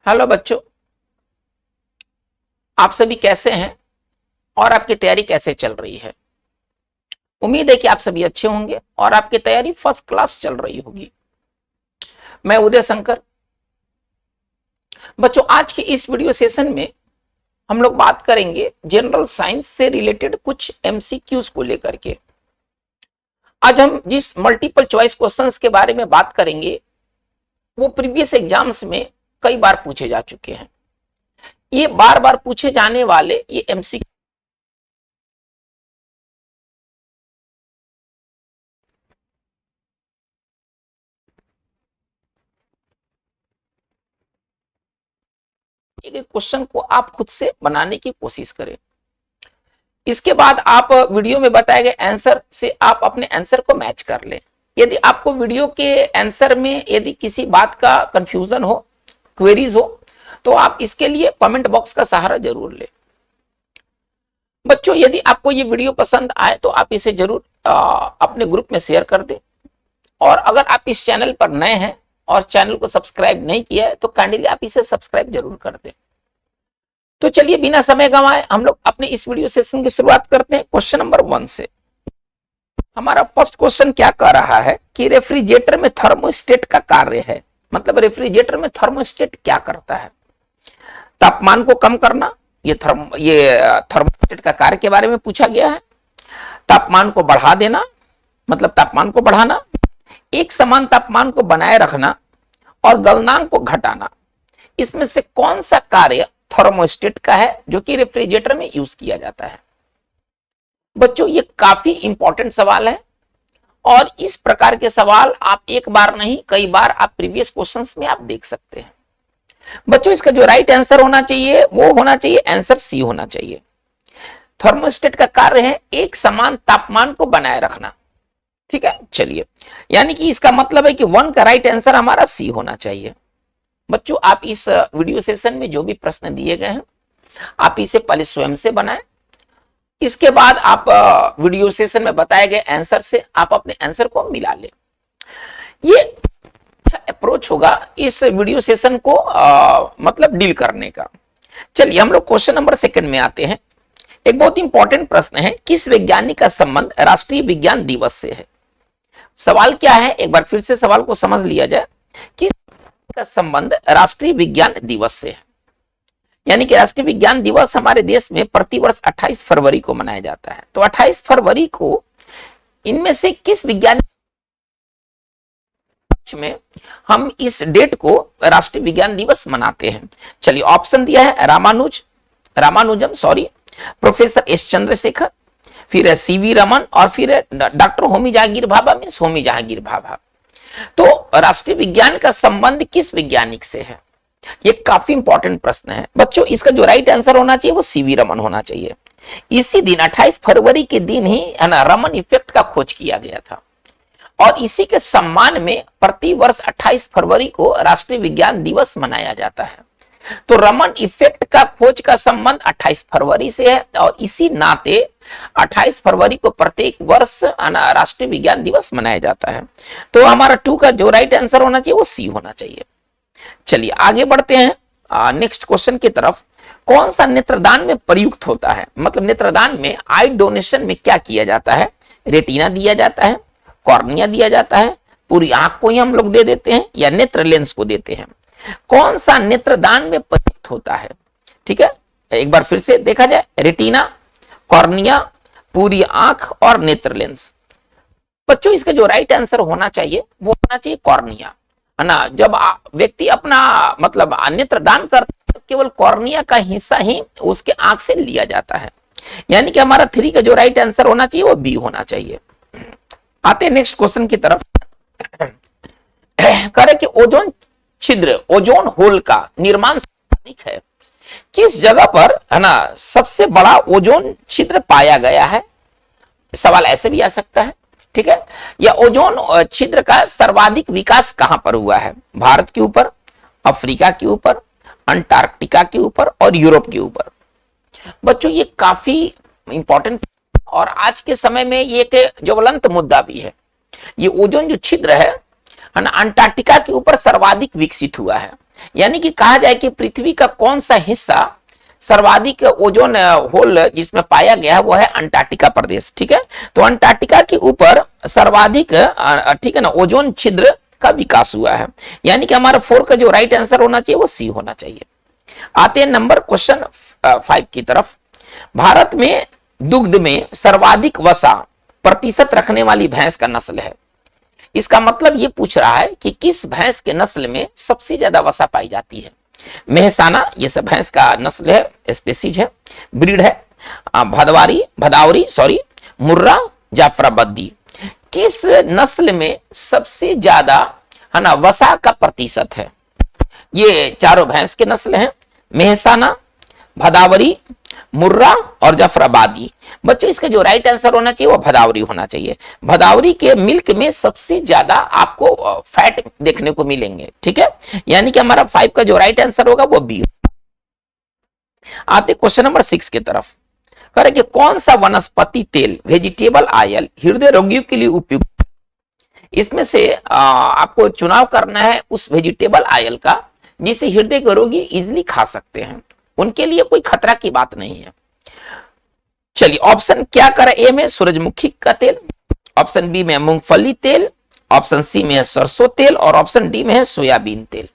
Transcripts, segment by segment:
Hello बच्चों, आप सभी कैसे हैं और आपकी तैयारी कैसे चल रही है। उम्मीद है कि आप सभी अच्छे होंगे और आपकी तैयारी फर्स्ट क्लास चल रही होगी। मैं उदय शंकर। बच्चों, आज के इस वीडियो सेशन में हम लोग बात करेंगे जनरल साइंस से रिलेटेड कुछ एमसीक्यूज को लेकर के। आज हम जिस मल्टीपल चॉइस क्वेश्चंस के बारे में बात करेंगे वो प्रीवियस एग्जाम्स में कई बार पूछे जा चुके हैं। ये बार बार पूछे जाने वाले ये एमसीक्यू क्वेश्चन को आप खुद से बनाने की कोशिश करें। इसके बाद आप वीडियो में बताए गए आंसर से आप अपने आंसर को मैच कर लें। यदि आपको वीडियो के आंसर में यदि किसी बात का कंफ्यूजन हो, क्वेरीज हो, तो आप इसके लिए कमेंट बॉक्स का सहारा जरूर लें। बच्चों, यदि आपको ये वीडियो पसंद आए तो आप इसे जरूर अपने ग्रुप में शेयर कर दें। और अगर आप इस चैनल पर नए हैं और चैनल को सब्सक्राइब नहीं किया है तो काइंडली आप इसे सब्सक्राइब जरूर कर दें। तो चलिए बिना समय गंवाए हम लोग अपने इस वीडियो सेशन की शुरुआत करते हैं क्वेश्चन नंबर 1 से। हमारा फर्स्ट क्वेश्चन क्या कह रहा है कि रेफ्रिजरेटर में थर्मोस्टेट का कार्य है। मतलब रेफ्रिजरेटर में थर्मोस्टेट क्या करता है? तापमान को कम करना, ये थर्मोस्टेट का कार्य के बारे में पूछा गया है। तापमान को बढ़ा देना, मतलब तापमान को बढ़ाना, एक समान तापमान को बनाए रखना और गलनांक को घटाना। इसमें से कौन सा कार्य थर्मोस्टेट का है जो कि रेफ्रिजरेटर में यूज किया जाता है? बच्चों, ये काफी इंपॉर्टेंट सवाल है और इस प्रकार के सवाल आप एक बार नहीं कई बार आप प्रीवियस क्वेश्चंस में आप देख सकते हैं। बच्चों, इसका जो राइट आंसर होना चाहिए वो होना चाहिए आंसर सी होना चाहिए। थर्मोस्टेट का कार्य है एक समान तापमान को बनाए रखना। ठीक है, चलिए, यानी कि इसका मतलब है कि 1 का राइट आंसर हमारा सी होना चाहिए। बच्चों, आप इस वीडियो सेशन में जो भी प्रश्न दिए गए हैं आप इसे पहले स्वयं से बनाएं। इसके बाद आप वीडियो सेशन में बताए गए आंसर से आप अपने आंसर को मिला लें। ये अच्छा अप्रोच होगा इस वीडियो सेशन को मतलब डील करने का। चलिए हम लोग क्वेश्चन नंबर 2 में आते हैं। एक बहुत इंपॉर्टेंट प्रश्न है, किस वैज्ञानिक का संबंध राष्ट्रीय विज्ञान दिवस से है? सवाल क्या है, एक बार फिर से सवाल को समझ लिया जाए। किस का संबंध राष्ट्रीय विज्ञान दिवस से है? यानी कि राष्ट्रीय विज्ञान दिवस हमारे देश में प्रतिवर्ष 28 फरवरी को मनाया जाता है। तो 28 फरवरी को इनमें से किस वैज्ञानिक में हम इस डेट को राष्ट्रीय विज्ञान दिवस मनाते हैं? चलिए, ऑप्शन दिया है रामानुजम, प्रोफेसर एस चंद्रशेखर, फिर है सीवी रमन और फिर डॉक्टर होमी जहांगीर भाभा मीन्स होमी जहांगीर भाभा। तो राष्ट्रीय विज्ञान का संबंध किस वैज्ञानिक से है? ये काफी इंपॉर्टेंट प्रश्न है। बच्चों, इसका जो राइट आंसर होना चाहिए वो सीवी रमन होना चाहिए। इसी दिन 28 फरवरी के दिन ही है ना रमन इफेक्ट का खोज किया गया था और इसी के सम्मान में प्रतिवर्ष 28 फरवरी को राष्ट्रीय विज्ञान दिवस मनाया जाता है। तो रमन इफेक्ट का खोज का संबंध 28 फरवरी से है और इसी नाते 28 फरवरी को प्रत्येक वर्ष राष्ट्रीय विज्ञान दिवस मनाया जाता है। तो हमारा 2 का जो राइट आंसर होना चाहिए वो सी होना चाहिए। चलिए आगे बढ़ते हैं नेक्स्ट क्वेश्चन की तरफ। कौन सा नेत्रदान में प्रयुक्त होता है? मतलब नेत्रदान में आई डोनेशन में क्या किया जाता है? रेटिना दिया जाता है, कॉर्निया दिया जाता है, पूरी आंख को ही हम लोग दे देते हैं या नेत्र लेंस को देते हैं? कौन सा नेत्रदान में प्रयुक्त होता है? ठीक है, एक बार फिर से देखा जाए, रेटिना, कॉर्निया, पूरी आंख और नेत्र लेंस। बच्चों, इसका जो राइट आंसर होना चाहिए वो होना चाहिए कॉर्निया, है ना। जब व्यक्ति अपना मतलब नेत्रदान करता है केवल कॉर्निया का हिस्सा ही उसके आंख से लिया जाता है। यानी कि हमारा 3 का जो राइट आंसर होना चाहिए वो बी होना चाहिए। आते हैं नेक्स्ट क्वेश्चन की तरफ। करे कि ओजोन छिद्र, ओजोन होल का निर्माण सर्वाधिक है किस जगह पर, है ना, सबसे बड़ा ओजोन छिद्र पाया गया है? सवाल ऐसे भी आ सकता है। ठीक है, या ओजोन छिद्र का सर्वाधिक विकास कहां पर हुआ है? भारत के ऊपर, अफ्रीका के ऊपर, अंटार्कटिका के ऊपर और यूरोप के ऊपर। बच्चों, ये काफी इंपॉर्टेंट और आज के समय में ये एक ज्वलंत मुद्दा भी है। ये ओजोन जो छिद्र है ना, अंटार्कटिका के ऊपर सर्वाधिक विकसित हुआ है। यानी कि कहा जाए कि पृथ्वी का कौन सा हिस्सा सर्वाधिक ओजोन होल जिसमें पाया गया वो है अंटार्कटिका प्रदेश। ठीक है, तो अंटार्कटिका के ऊपर सर्वाधिक ठीक है ना ओजोन छिद्र का विकास हुआ है। यानी कि हमारा 4 का जो राइट आंसर होना चाहिए वो सी होना चाहिए। आते हैं नंबर क्वेश्चन 5 की तरफ। भारत में दुग्ध में सर्वाधिक वसा प्रतिशत रखने वाली भैंस का नस्ल है। इसका मतलब ये पूछ रहा है कि किस भैंस के नस्ल में सबसे ज्यादा वसा पाई जाती है। मेहसाना ये सब भैंस का नस्ल है, स्पेसीज है, ब्रीड है। भदावरी मुर्रा, जाफराबादी। किस नस्ल में सबसे ज्यादा है ना वसा का प्रतिशत है? ये चारों भैंस के नस्ल हैं, मेहसाना, भदावरी, मुर्रा और जाफराबादी। बच्चों इसका जो राइट आंसर होना चाहिए वो भदावरी होना चाहिए। भदावरी के मिल्क में सबसे ज्यादा आपको फैट देखने को मिलेंगे। ठीक है, यानी कि हमारा 5 का जो राइट आंसर होगा वो बी। आते क्वेश्चन नंबर 6 की तरफ। करें कि कौन सा वनस्पति तेल वेजिटेबल ऑयल हृदय रोगियों के लिए उपयुक्त? इसमें से आपको चुनाव करना है उस वेजिटेबल ऑयल का जिसे हृदय के रोगी इजिली खा सकते हैं, उनके लिए कोई खतरा की बात नहीं है। चलिए ऑप्शन क्या करें? ए में सूरजमुखी का तेल, ऑप्शन बी में मूंगफली तेल, ऑप्शन सी में है सरसों तेल और ऑप्शन डी में है सोयाबीन तेल।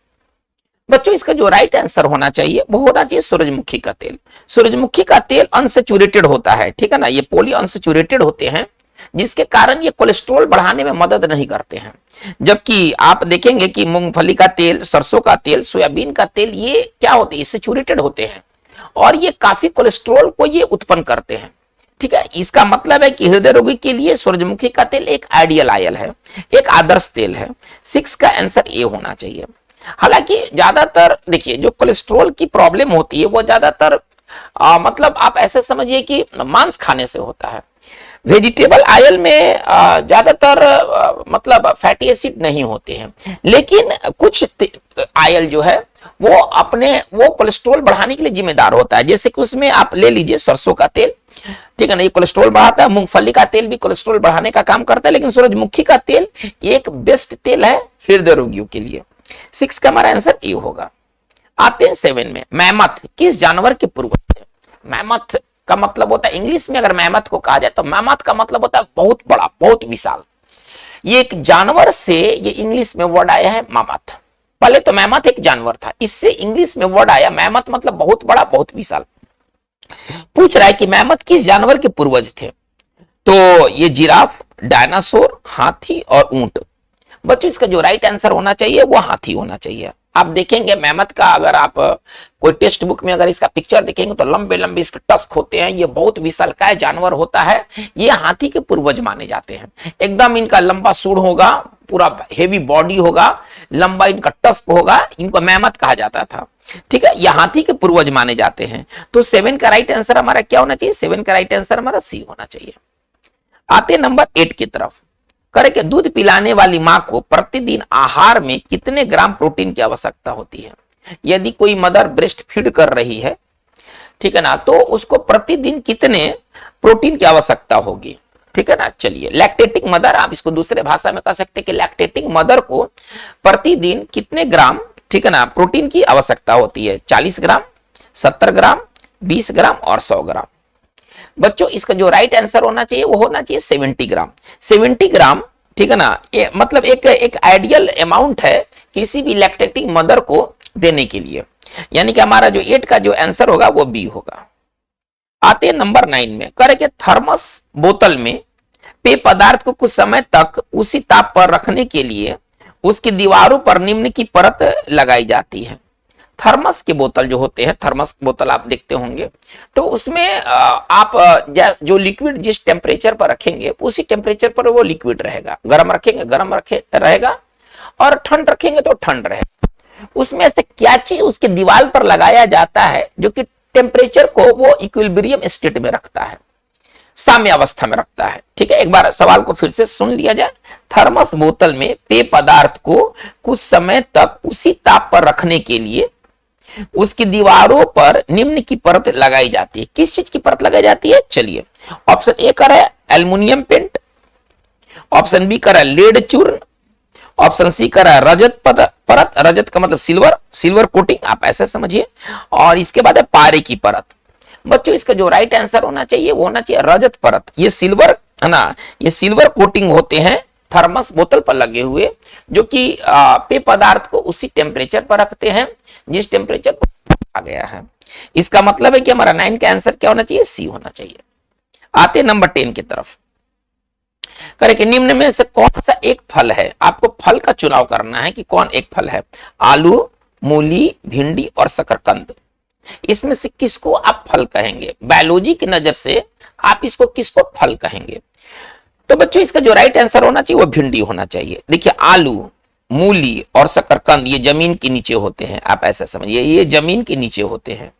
बच्चों इसका जो राइट आंसर होना चाहिए वो होना चाहिए सूरजमुखी का तेल। सूरजमुखी का तेल अनसैचुरेटेड होता है। ठीक है ना, ये पॉली अनसैचुरेटेड होते हैं जिसके कारण ये कोलेस्ट्रॉल बढ़ाने में मदद नहीं करते हैं। जबकि आप देखेंगे कि मूंगफली का तेल, सरसों का तेल, सोयाबीन का तेल ये क्या होते हैं? सैचुरेटेड होते हैं और ये काफी कोलेस्ट्रॉल को ये उत्पन्न करते हैं। ठीक है, इसका मतलब है कि हृदय रोगी के लिए सूरजमुखी का तेल एक आइडियल ऑयल है, एक आदर्श तेल है। 6 का आंसर ए होना चाहिए। हालांकि ज्यादातर देखिए जो कोलेस्ट्रॉल की प्रॉब्लम होती है वो ज्यादातर मतलब आप ऐसे समझिए कि मांस खाने से होता है। वेजिटेबल ऑयल में ज्यादातर मतलब फैटी एसिड नहीं होते हैं, लेकिन कुछ ऑयल जो है वो कोलेस्ट्रॉल बढ़ाने के लिए जिम्मेदार होता है। जैसे कि उसमें आप ले लीजिए सरसों का तेल, ठीक है ना, ये कोलेस्ट्रॉल बढ़ाता है। मूंगफली का तेल भी कोलेस्ट्रॉल बढ़ाने का काम करता है, लेकिन सूरजमुखी का तेल एक बेस्ट तेल है हृदय रोगियों के लिए। 6 का हमारा आंसर ए होगा। आते हैं 7 में। मैमथ किस जानवर के पूर्वज है? मैमथ का मतलब होता है, इंग्लिश में अगर मैमथ को कहा जाए तो मैमथ का मतलब होता है बहुत बड़ा, बहुत विशाल। ये एक जानवर से ये इंग्लिश में वर्ड आया है मैमथ। पहले तो मैमथ एक जानवर था, इससे इंग्लिश में वर्ड आया मैमथ, मतलब बहुत बड़ा, बहुत विशाल। पूछ रहा है कि मैमथ किस जानवर के पूर्वज थे? तो ये जिराफ, डायनासोर, हाथी और ऊंट। बच्चों इसका जो राइट आंसर होना चाहिए वो हाथी होना चाहिए। आप देखेंगे मैमथ का, अगर आप कोई टेक्स्ट बुक में अगर इसका पिक्चर देखेंगे तो लंबे लंबे इसके टस्क होते हैं, ये बहुत विशालकाय जानवर होता है। ये हाथी के पूर्वज माने जाते हैं। एकदम इनका लंबा सूंड होगा, पूरा हेवी बॉडी होगा, लंबा इनका टस्क होगा, इनको मैमथ कहा जाता था। ठीक है, ये हाथी के पूर्वज माने जाते हैं। तो 7 का राइट आंसर हमारा क्या होना चाहिए? 7 का राइट आंसर हमारा सी होना चाहिए। आते नंबर 8 की तरफ। करें कि दूध पिलाने वाली मां को प्रतिदिन आहार में कितने ग्राम प्रोटीन की आवश्यकता होती है? यदि कोई मदर ब्रेस्ट फीड कर रही है, ठीक है ना, तो उसको प्रतिदिन कितने प्रोटीन की आवश्यकता होगी? ठीक है ना, चलिए लैक्टेटिंग मदर, आप इसको दूसरे भाषा में कह सकते हैं कि लैक्टेटिंग मदर को प्रतिदिन कितने ग्राम, ठीक है ना, प्रोटीन की आवश्यकता होती है? 40 ग्राम, 70 ग्राम, 20 ग्राम और 100 ग्राम। बच्चों इसका जो राइट आंसर होना चाहिए वो होना चाहिए 70 ग्राम। 70 ग्राम, ठीक है ना, मतलब एक आइडियल अमाउंट है किसी भी लैक्टेटिंग मदर को देने के लिए। यानी कि हमारा जो 8 का जो आंसर होगा वो बी होगा। आते हैं नंबर 9 में। करें कि थर्मस बोतल में पेय पदार्थ को कुछ समय तक उसी ताप पर रखने के लिए उसकी दीवारों पर निम्न की परत लगाई जाती है। थर्मस के बोतल जो होते हैं, थर्मस बोतल आप देखते होंगे, तो उसमें आप जो लिक्विड जिस टेम्परेचर पर रखेंगे उसी टेम्परेचर पर वो लिक्विड रहेगा। गर्म रखेंगे गर्म रहेगा और ठंड रखेंगे तो ठंड रहेगा। उसमें से क्या चीज उसके दीवार पर लगाया जाता है जो कि टेम्परेचर को वो इक्विलिब्रियम स्टेट में रखता है, साम्य अवस्था में रखता है। ठीक है, एक बार सवाल को फिर से सुन लिया जाए। थर्मस बोतल में पेय पदार्थ को कुछ समय तक उसी ताप पर रखने के लिए उसकी दीवारों पर निम्न की परत लगाई जाती है। किस चीज की परत लगाई जाती है? चलिए ऑप्शन ए कर है एल्युमिनियम पेंट, ऑप्शन बी कर है लेड चूर्ण, ऑप्शन सी कर है रजत परत, रजत का मतलब सिल्वर, सिल्वर कोटिंग आप ऐसे समझिए। और इसके बाद है पारे की परत। बच्चों इसका जो राइट आंसर होना चाहिए वो होना चाहिए रजत परत। ये सिल्वर है ना, ये सिल्वर कोटिंग होते हैं थर्मस बोतल पर लगे हुए, जो कि पेय पदार्थ को उसी टेम्परेचर पर रखते हैं जिस टेम्परेचर पर रखा गया है। इसका मतलब है कि हमारा 9 का आंसर क्या होना चाहिए, सी होना चाहिए। आते नंबर 10 की तरफ। करें कि निम्न में से कौन सा एक फल है, आपको फल का चुनाव करना है कि कौन एक फल है। आलू, मूली, भिंडी और शकरकंद। इसमें से किसको आप फल कहेंगे, बायोलॉजी की नजर से आप इसको किसको फल कहेंगे। तो बच्चों इसका जो राइट आंसर होना चाहिए वो भिंडी होना चाहिए। देखिए आलू, मूली और शकरकंद ये जमीन के नीचे होते हैं, आप ऐसा समझिए, ये जमीन के नीचे होते हैं।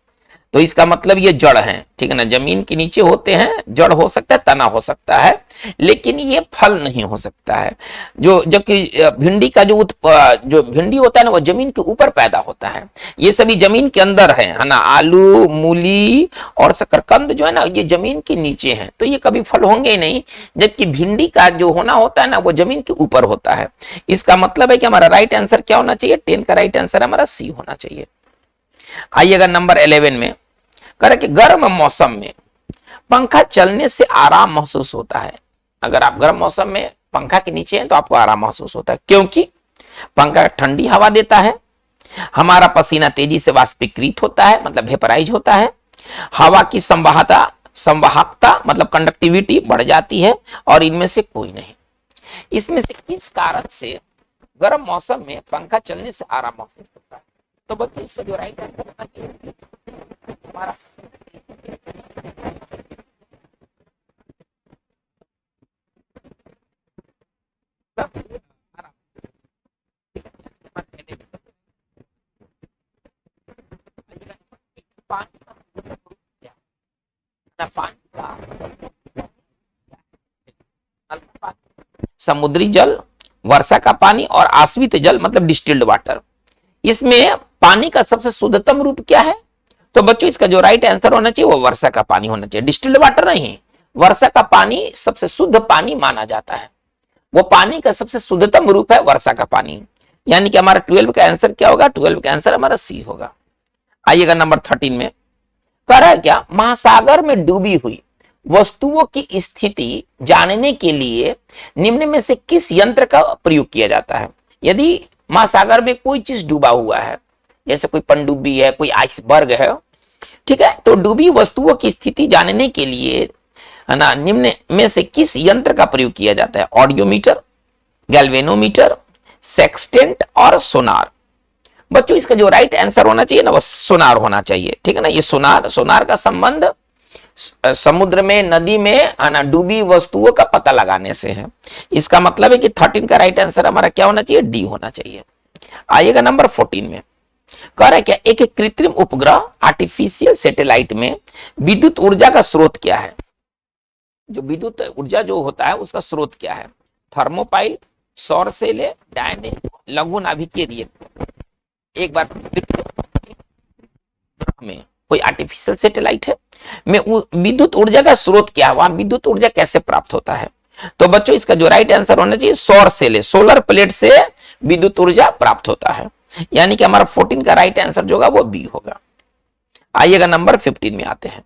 तो इसका मतलब ये जड़ है, ठीक है ना, जमीन के नीचे होते हैं, जड़ हो सकता है, तना हो सकता है, लेकिन ये फल नहीं हो सकता है। जो जबकि भिंडी का जो भिंडी होता है ना वो जमीन के ऊपर पैदा होता है, ये सभी जमीन के अंदर है ना। आलू, मूली और शकरकंद जो है ना ये जमीन के नीचे हैं, तो ये कभी फल होंगे ही नहीं। जबकि भिंडी का जो होना होता है ना वो जमीन के ऊपर होता है। इसका मतलब है कि हमारा राइट आंसर क्या होना चाहिए, 10 का राइट आंसर हमारा सी होना चाहिए। आइएगा नंबर 11 में। करें कि गर्म मौसम में पंखा चलने से आराम महसूस होता है। अगर आप गर्म मौसम में पंखा के नीचे हैं तो आपको आराम महसूस होता है, क्योंकि पंखा ठंडी हवा देता है, हमारा पसीना तेजी से वाष्पीकृत होता है, मतलब वेपराइज होता है, हवा की संवाहकता मतलब कंडक्टिविटी बढ़ जाती है, और इनमें से कोई नहीं। इसमें से किस कारण से गर्म मौसम में पंखा चलने से आराम महसूस होता है। तो बच्चों इसका जो राइट आंसर होना चाहिए हमारा समुद्री जल, वर्षा का पानी और आश्वित जल मतलब डिस्टिल्ड वाटर। इसमें पानी का सबसे शुद्धतम रूप क्या है। तो बच्चों इसका जो राइट आंसर होना चाहिए वो वर्षा का पानी होना चाहिए, डिस्टिल्ड वाटर नहीं। वर्षा का पानी सबसे शुद्ध पानी माना जाता है, वो पानी का सबसे शुद्धतम रूप है वर्षा का पानी। यानी कि हमारा 12 का आंसर क्या होगा, 12 का आंसर हमारा सी होगा। आइएगा नंबर 13 में। कह रहा है क्या, महासागर में डूबी हुई वस्तुओं की स्थिति जानने के लिए निम्न में से किस यंत्र का प्रयोग किया जाता है। यदि महासागर में कोई चीज डूबा हुआ है, जैसे कोई पनडुब्बी है, कोई आइसबर्ग है, ठीक है, तो डूबी वस्तुओं की स्थिति जानने के लिए है ना निम्न में से किस यंत्र का प्रयोग किया जाता है। ऑडियोमीटर, गैल्वेनोमीटर, सेक्सटेंट और सोनार। बच्चों इसका जो राइट आंसर होना चाहिए ना वो सोनार होना चाहिए, ठीक है ना। ये सोनार का संबंध समुद्र में, नदी में है ना डूबी वस्तुओं का पता लगाने से है। इसका मतलब है कि 13 का राइट आंसर हमारा क्या होना चाहिए, डी होना चाहिए। आइएगा नंबर 14 में। कह रहा है क्या, एक कृत्रिम उपग्रह आर्टिफिशियल सैटेलाइट में विद्युत ऊर्जा का स्रोत क्या है। जो विद्युत ऊर्जा जो होता है उसका स्रोत क्या है। थर्मोपाइल, सौर सेले, डायनेमो, लघु नाभिकीय रिएक्टर। एक बार में कोई आर्टिफिशियल सैटेलाइट है में विद्युत ऊर्जा का स्रोत क्या है, वहां विद्युत ऊर्जा कैसे प्राप्त होता है। तो बच्चों इसका जो राइट आंसर होना चाहिए सौर सेले, सोलर प्लेट से विद्युत ऊर्जा प्राप्त होता है। यानी कि हमारा 14 का राइट आंसर जो होगा वो बी होगा। आइएगा नंबर 15 में आते हैं।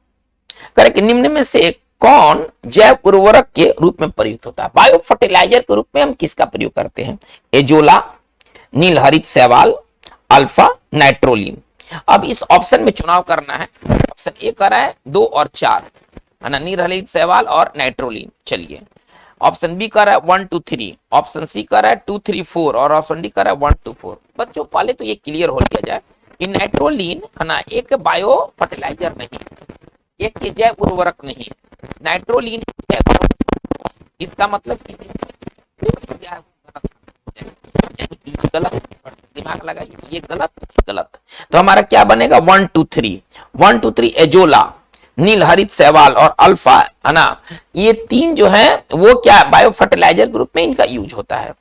करें कि निम्न में से कौन जैव उर्वरक के रूप में प्रयुक्त होता है। बायो फर्टिलाइजर के रूप में हम किसका प्रयोग करते हैं। एजोला, नील हरित शैवाल, अल्फा, नाइट्रोलिन। अब इस ऑप्शन में चुनाव करना है। ऑप्शन ए कर रहा है 2 और 4 है ना, नील हरित शैवाल और नाइट्रोलिन। चलिए ऑप्शन बी कर रहा है 1 2 3, ऑप्शन सी कर रहा है 2 3 4 और ऑप्शन डी कर रहा है 1 2 4। बच्चों पहले तो ये क्लियर हो लिया जाए कि नाइट्रोलिन है ना एक बायो फर्टिलाइजर नहीं, एक जैव उर्वरक नहीं, नाइट्रोलिन इसका मतलब गलत, दिमाग लगाइए, ये गलत। तो हमारा क्या बनेगा 1 2 3, 1 2 3 एजोला, नील हरित शैवाल और अल्फा है ना, ये 3 जो है वो क्या बायो फर्टिलाइजर के रूप में इनका यूज होता है।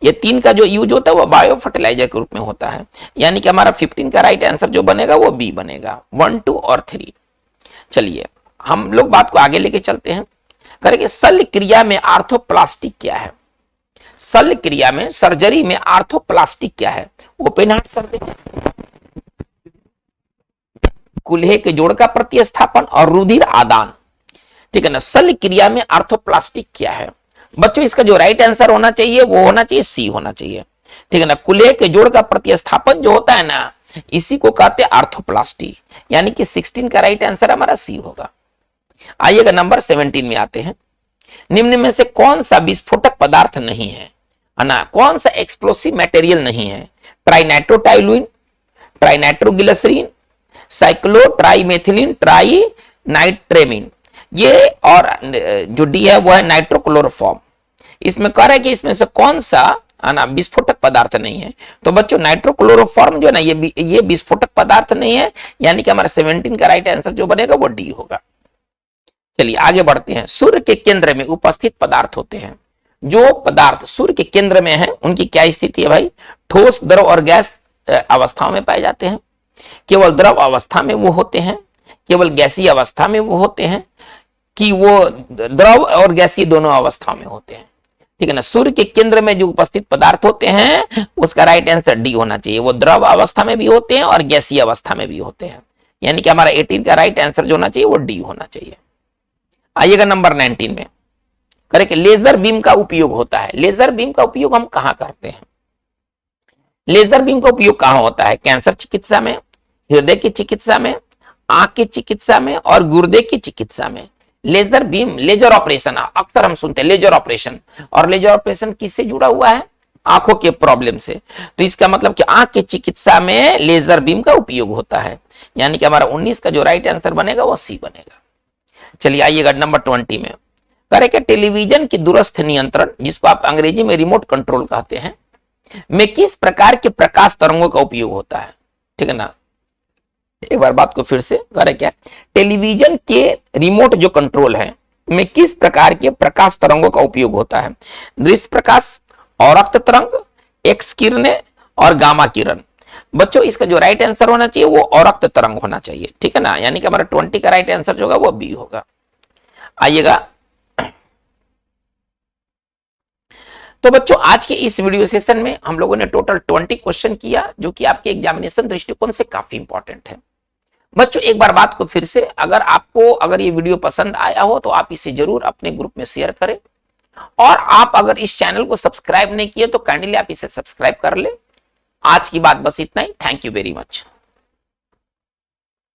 ये 3 का जो यूज होता है वो बायो फर्टिलाइजर के रूप में होता है। यानी कि हमारा 15 का राइट आंसर जो बनेगा वो बी बनेगा, 1 2 और 3। चलिए हम लोग बात को आगे लेके चलते हैं। करेंगे शल्य क्रिया में आर्थोप्लास्टिक क्या है। शल्य क्रिया में, सर्जरी में आर्थोप्लास्टी क्या है? ओपन हार्ट सर्जरी, कुल्हे के जोड़ का प्रतिस्थापन और रुधिर आदान, ठीक है ना। शल्य क्रिया में आर्थोप्लास्टिक क्या है? बच्चों इसका जो राइट आंसर होना चाहिए वो होना चाहिए सी होना चाहिए, ठीक है ना। कुल्हे के जोड़ का प्रतिस्थापन जो होता है ना, इसी को कहते हैं आर्थोप्लास्टी, यानी कि 16 का राइट आंसर हमारा सी होगा। आइएगा नंबर 17 में आते हैं। निम्न में से कौन सा विस्फोटक पदार्थ नहीं है ना? कौन सा एक्सप्लोसिव मटेरियल नहीं है? ट्राइनाइट्रोटाइलुइन, ट्राइनाइट्रोग्लिसरीन, साइक्लोट्राइमेथिलीन, ट्राइनाइट्रेमीन, ये और जो डी है वो है नाइट्रोक्लोरोफॉर्म। इसमें कह रहा है कि इसमें से कौन सा ना विस्फोटक पदार्थ नहीं है। तो बच्चों नाइट्रोक्लोरोफॉर्म जो है ना, ये विस्फोटक पदार्थ नहीं है, यानी कि हमारा 17 का राइट आंसर जो बनेगा वो डी होगा। चलिए आगे बढ़ते हैं। सूर्य के केंद्र में उपस्थित पदार्थ होते हैं। जो पदार्थ सूर्य के केंद्र में है उनकी क्या स्थिति है भाई? ठोस, द्रव और गैस अवस्थाओं में पाए जाते हैं। केवल द्रव अवस्था में वो होते हैं, केवल गैसीय अवस्था में वो होते हैं, कि वो द्रव और गैसीय दोनों अवस्थाओं में होते हैं, ठीक है ना। सूर्य के केंद्र में जो उपस्थित पदार्थ होते हैं उसका राइट आंसर डी होना चाहिए। वो द्रव अवस्था में भी होते हैं और गैसीय अवस्था में भी होते हैं, यानी कि हमारा 18 का राइट आंसर जो होना चाहिए वो डी होना चाहिए। आइएगा नंबर 19 में। करेक्ट, लेजर बीम का उपयोग होता है। लेजर बीम का उपयोग हम कहां करते हैं? लेजर बीम का उपयोग कहां होता है? कैंसर चिकित्सा में, हृदय की चिकित्सा में, आंख की चिकित्सा में और गुर्दे की चिकित्सा में। लेजर बीम, लेजर ऑपरेशन अक्सर हम सुनते हैं लेजर ऑपरेशन, और लेजर ऑपरेशन किससे जुड़ा हुआ है? आंखों के प्रॉब्लम से। तो इसका मतलब कि आंख की चिकित्सा में लेजर बीम का उपयोग होता है, यानी कि हमारा 19 का जो राइट आंसर बनेगा वो सी बनेगा। चलिए आइएगा नंबर 20 में। करेक्ट, टेलीविजन की दूरस्थ नियंत्रण, जिसको आप अंग्रेजी में रिमोट कंट्रोल कहते हैं, में किस प्रकार के प्रकाश तरंगों का उपयोग होता है? ठीक है ना, एक बार बात को फिर से करें। क्या टेलीविजन के रिमोट जो कंट्रोल है में किस प्रकार के प्रकाश तरंगों का उपयोग होता है? दृश्य प्रकाश, औरक्त तरंग, एक्स किरणें और गामा किरण। बच्चों इसका जो राइट आंसर होना चाहिए वो औरक्त तरंग होना चाहिए, ठीक है ना, यानी कि हमारा 20 का राइट आंसर जो होगा वो बी होगा। आइएगा, तो बच्चों आज के इस वीडियो सेशन में हम लोगों ने टोटल 20 क्वेश्चन किया, जो कि आपके एग्जामिनेशन दृष्टिकोण से काफी इंपॉर्टेंट है। बच्चों एक बार बात को फिर से, अगर ये वीडियो पसंद आया हो तो आप इसे जरूर अपने ग्रुप में शेयर करें, और आप अगर इस चैनल को सब्सक्राइब नहीं किए तो काइंडली आप इसे सब्सक्राइब कर ले। आज की बात बस इतना ही। Thank you very much.